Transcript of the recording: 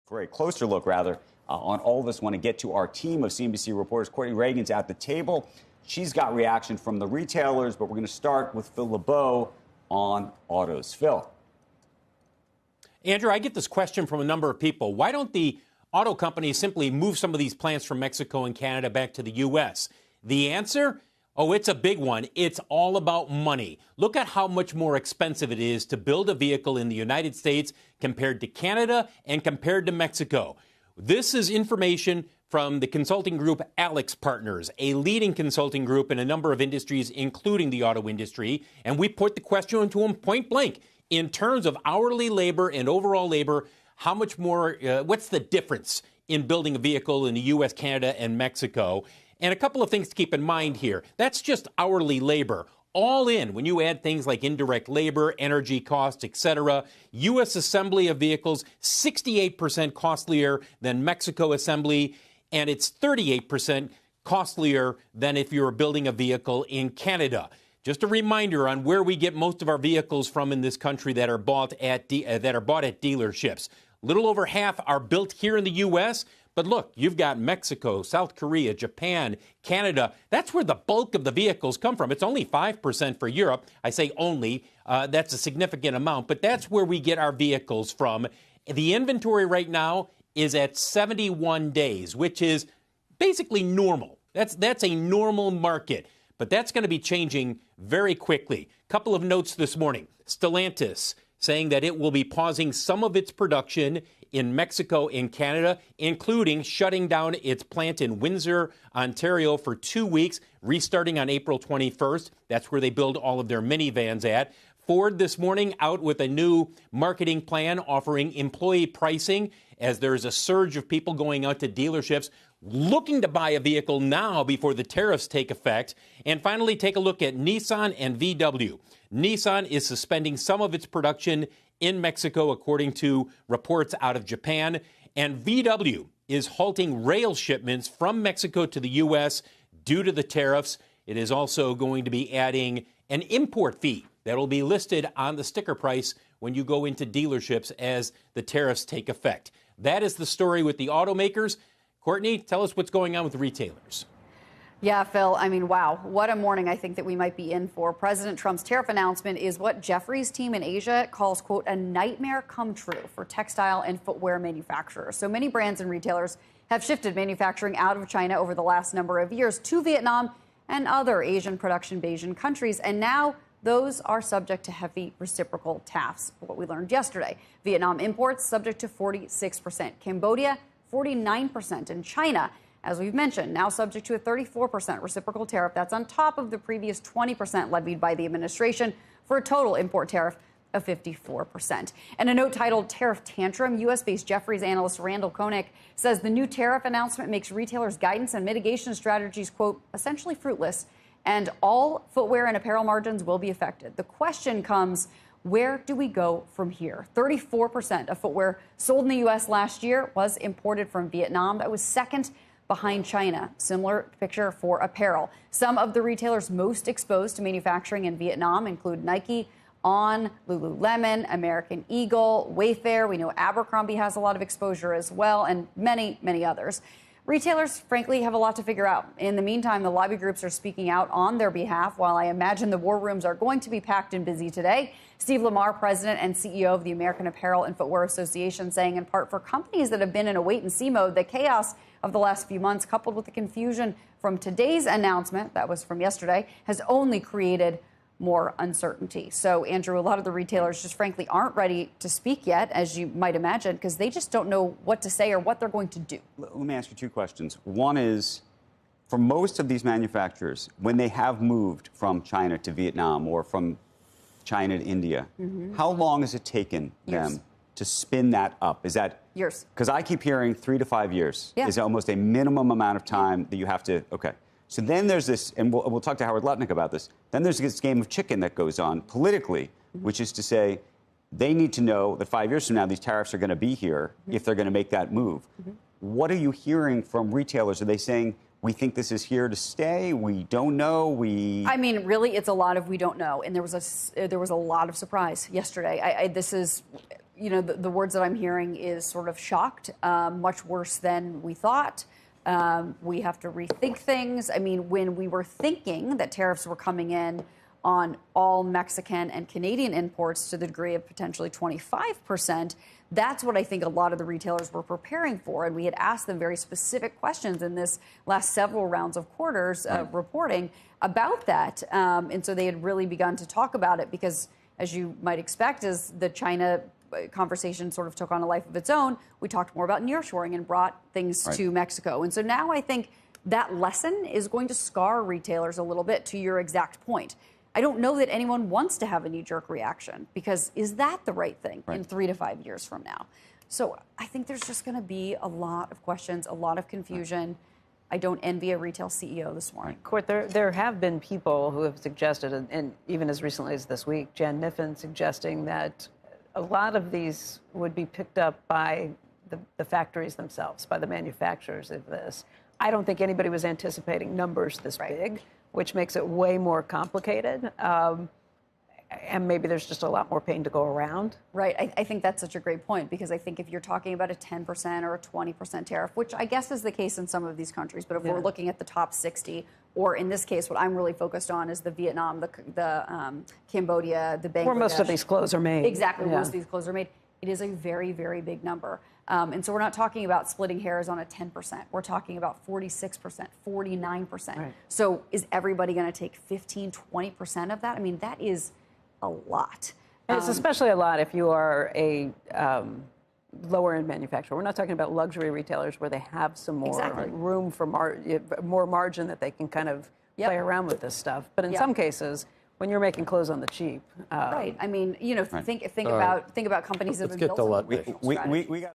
Great. Closer look, rather, on all of this. Want to get to our team of CNBC reporters. Courtney Reagan's at the table. She's got reaction from the retailers, but we're going to start with Phil LeBeau on autos. Phil. Andrew, I get this question from a number of people. Why don't the auto companies simply move some of these plants from Mexico and Canada back to the U.S.? The answer? Oh, it's a big one. It's all about money. Look at how much more expensive it is to build a vehicle in the United States compared to Canada and compared to Mexico. This is information from the consulting group Alex Partners, a leading consulting group in a number of industries, including the auto industry. And we put the question to them point blank. In terms of hourly labor and overall labor, how much more, what's the difference in building a vehicle in the U.S., Canada, and Mexico? And a couple of things to keep in mind here. That's just hourly labor. All in, when you add things like indirect labor, energy costs, etc., U.S. assembly of vehicles, 68% costlier than Mexico assembly, and it's 38% costlier than if you were building a vehicle in Canada. Just a reminder on where we get most of our vehicles from in this country that are bought at dealerships. A little over half are built here in the U.S., but look, you've got Mexico, South Korea, Japan, Canada. That's where the bulk of the vehicles come from. It's only 5% for Europe. I say only. That's a significant amount, but that's where we get our vehicles from. The inventory right now is at 71 days, which is basically normal. That's a normal market, but that's going to be changing very quickly. Couple of notes this morning. Stellantis saying that it will be pausing some of its production in Mexico and Canada, including shutting down its plant in Windsor, Ontario for 2 weeks, restarting on April 21st. That's where they build all of their minivans at. Ford this morning out with a new marketing plan offering employee pricing as there's a surge of people going out to dealerships looking to buy a vehicle now before the tariffs take effect. And finally, take a look at Nissan and VW. Nissan is suspending some of its production in Mexico, according to reports out of Japan. And VW is halting rail shipments from Mexico to the U.S. due to the tariffs. It is also going to be adding an import fee that will be listed on the sticker price when you go into dealerships as the tariffs take effect. That is the story with the automakers. Courtney, tell us what's going on with the retailers. Yeah, Phil, I mean, wow, what a morning I think that we might be in for. President Trump's tariff announcement is what Jeffrey's team in Asia calls, quote, a nightmare come true for textile and footwear manufacturers. So many brands and retailers have shifted manufacturing out of China over the last number of years to Vietnam and other Asian production Asian countries. And now those are subject to heavy reciprocal tariffs. What we learned yesterday, Vietnam imports subject to 46%, Cambodia 49%, and China, as we've mentioned, now subject to a 34% reciprocal tariff. That's on top of the previous 20% levied by the administration for a total import tariff of 54%. And a note titled Tariff Tantrum, U.S.-based Jefferies analyst Randall Koenig says the new tariff announcement makes retailers' guidance and mitigation strategies, quote, essentially fruitless, and all footwear and apparel margins will be affected. The question comes, where do we go from here? 34% of footwear sold in the U.S. last year was imported from Vietnam. That was second behind China. Similar picture for apparel. Some of the retailers most exposed to manufacturing in Vietnam include Nike, On, Lululemon, American Eagle, Wayfair. We know Abercrombie has a lot of exposure as well, and many, many others. Retailers, frankly, have a lot to figure out. In the meantime, the lobby groups are speaking out on their behalf. While I imagine the war rooms are going to be packed and busy today, Steve Lamar, president and CEO of the American Apparel and Footwear Association, saying in part for companies that have been in a wait-and-see mode, the chaos of the last few months, coupled with the confusion from today's announcement, that was from yesterday, has only created more uncertainty. So, Andrew, a lot of the retailers just frankly aren't ready to speak yet, as you might imagine, because they just don't know what to say or what they're going to do. Let me ask you two questions. One is, for most of these manufacturers, when they have moved from China to Vietnam or from China to India, how long has it taken them to spin that up? Is that years? Because I keep hearing 3 to 5 years is almost a minimum amount of time that you have to. Okay. So then there's this, and we'll talk to Howard Lutnick about this. Then there's this game of chicken that goes on politically, which is to say they need to know that 5 years from now these tariffs are going to be here if they're going to make that move. What are you hearing from retailers? Are they saying, we think this is here to stay? We don't know. I mean, really, it's a lot of we don't know. And there was a lot of surprise yesterday. This is, the words that I'm hearing is sort of shocked, much worse than we thought. We have to rethink things. I mean, when we were thinking that tariffs were coming in on all Mexican and Canadian imports to the degree of potentially 25%, that's what I think a lot of the retailers were preparing for. And we had asked them very specific questions in this last several rounds of quarters reporting about that. And so they had really begun to talk about it because, as you might expect, as the China conversation sort of took on a life of its own, we talked more about nearshoring and brought things to Mexico. And so now I think that lesson is going to scar retailers a little bit, to your exact point. I don't know that anyone wants to have a knee-jerk reaction, because is that the right thing in 3 to 5 years from now? So I think there's just going to be a lot of questions, a lot of confusion. I don't envy a retail CEO this morning. Court, there have been people who have suggested, and even as recently as this week, Jan Niffen suggesting that a lot of these would be picked up by the factories themselves, by the manufacturers of this. I don't think anybody was anticipating numbers this big, which makes it way more complicated. And maybe there's just a lot more pain to go around. Right. I think that's such a great point, because I think if you're talking about a 10% or a 20% tariff, which I guess is the case in some of these countries, but if we're looking at the top 60, or in this case, what I'm really focused on is the Vietnam, the Cambodia, the Bangladesh. Where most of these clothes are made. Exactly, where most of these clothes are made. It is a very, very big number. And so we're not talking about splitting hairs on a 10%. We're talking about 46%, 49%. Right. So is everybody going to take 15, 20% of that? I mean, that is a lot. And it's especially a lot if you are a lower-end manufacturer. We're not talking about luxury retailers where they have some more room for more margin that they can kind of play around with this stuff. But in some cases, when you're making clothes on the cheap, right. I mean, think about companies that have been built on the we got